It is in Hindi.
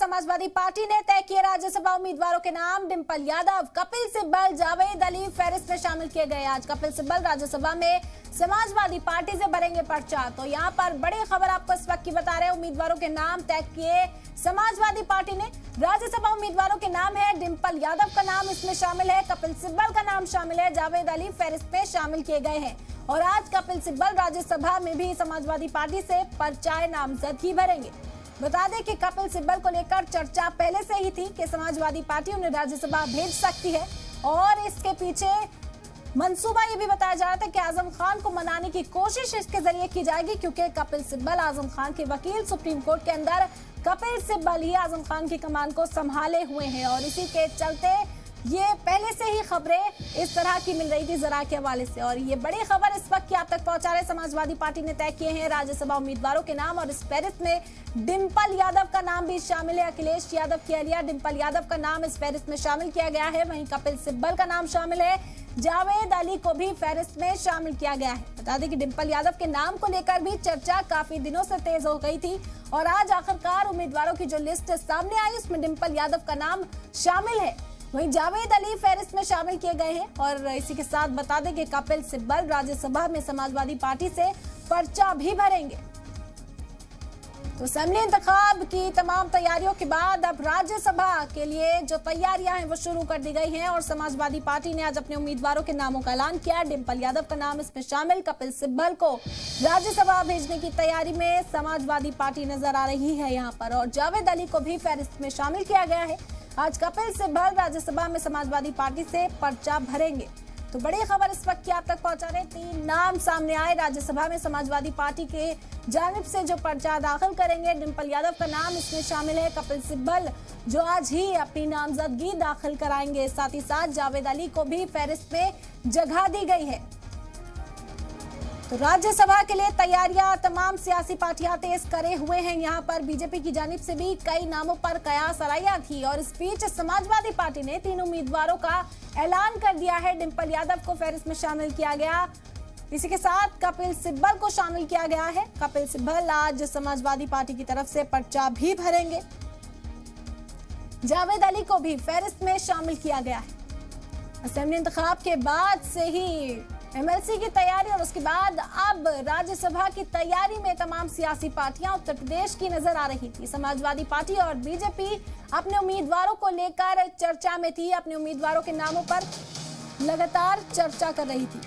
समाजवादी पार्टी ने तय किए राज्यसभा उम्मीदवारों के नाम। डिंपल यादव, कपिल सिब्बल, जावेद अली फहरिस्त में शामिल किए गए। आज कपिल सिब्बल राज्यसभा में समाजवादी पार्टी से भरेंगे पर्चा। तो यहाँ पर बड़ी खबर आपको इस वक्त की बता रहे हैं। उम्मीदवारों के नाम तय किए समाजवादी पार्टी ने। राज्यसभा उम्मीदवारों के नाम है डिंपल यादव का नाम इसमें शामिल है, कपिल सिब्बल का नाम शामिल है, जावेद अली फहरिस्त में शामिल किए गए हैं। और आज कपिल सिब्बल राज्यसभा में भी समाजवादी पार्टी से पर्चाए नामजदगी भरेंगे। बता दें कि कपिल सिब्बल को लेकर चर्चा पहले से ही थी कि समाजवादी पार्टी उन्हें राज्यसभा भेज सकती है और इसके पीछे मंसूबा ये भी बताया जा रहा था कि आजम खान को मनाने की कोशिश इसके जरिए की जाएगी, क्योंकि कपिल सिब्बल आजम खान के वकील, सुप्रीम कोर्ट के अंदर कपिल सिब्बल ही आजम खान की कमान को संभाले हुए हैं और इसी के चलते ये पहले से ही खबरें इस तरह की मिल रही थी जरा के हवाले से। और ये बड़ी खबर इस वक्त आप तक पहुंचा रहे समाजवादी पार्टी ने तय किए हैं राज्यसभा उम्मीदवारों के नाम और इस फहरिस्त में डिंपल यादव का नाम भी शामिल है। अखिलेश यादव की अहलिया डिंपल यादव का नाम इस फहरिस्त में शामिल किया गया है। वहीं कपिल सिब्बल का नाम शामिल है, जावेद अली को भी फहरिस्त में शामिल किया गया है। बता दें कि डिंपल यादव के नाम को लेकर भी चर्चा काफी दिनों से तेज हो गई थी और आज आखिरकार उम्मीदवारों की जो लिस्ट सामने आई उसमें डिंपल यादव का नाम शामिल है। वहीं जावेद अली फहरिस्त में शामिल किए गए हैं और इसी के साथ बता दें कि कपिल सिब्बल राज्यसभा में समाजवादी पार्टी से पर्चा भी भरेंगे। तो असेंबली इंतखाब की तमाम तैयारियों के बाद अब राज्यसभा के लिए जो तैयारियां हैं वो शुरू कर दी गई हैं और समाजवादी पार्टी ने आज अपने उम्मीदवारों के नामों का ऐलान किया। डिंपल यादव का नाम इसमें शामिल, कपिल सिब्बल को राज्यसभा भेजने की तैयारी में समाजवादी पार्टी नजर आ रही है यहाँ पर और जावेद अली को भी फहरिस्त में शामिल किया गया है। आज कपिल सिब्बल राज्यसभा में समाजवादी पार्टी से पर्चा भरेंगे। तो बड़ी खबर इस वक्त की आप तक पहुंचा रहे, 3 नाम सामने आए राज्यसभा में समाजवादी पार्टी के जानिब से जो पर्चा दाखिल करेंगे। डिंपल यादव का नाम इसमें शामिल है, कपिल सिब्बल जो आज ही अपनी नामजदगी दाखिल कराएंगे। साथ ही साथ जावेद अली को भी फहरिस्त में जगह दी गई है। तो राज्यसभा के लिए तैयारियां तमाम सियासी पार्टियां तेज करे हुए हैं। यहाँ पर बीजेपी की जानिब से भी कई नामों पर कयास आराइयां थी और इस बीच समाजवादी पार्टी ने 3 उम्मीदवारों का ऐलान कर दिया है। डिंपल यादव को फहरिस्त में शामिल किया गया, इसी के साथ कपिल सिब्बल को शामिल किया गया है। कपिल सिब्बल आज समाजवादी पार्टी की तरफ से पर्चा भी भरेंगे। जावेद अली को भी फहरिस्त में शामिल किया गया है। असेंबली इंतखाब के बाद से ही एमएलसी की तैयारी और उसके बाद अब राज्यसभा की तैयारी में तमाम सियासी पार्टियां उत्तर प्रदेश की नजर आ रही थी। समाजवादी पार्टी और बीजेपी अपने उम्मीदवारों को लेकर चर्चा में थी, अपने उम्मीदवारों के नामों पर लगातार चर्चा कर रही थी।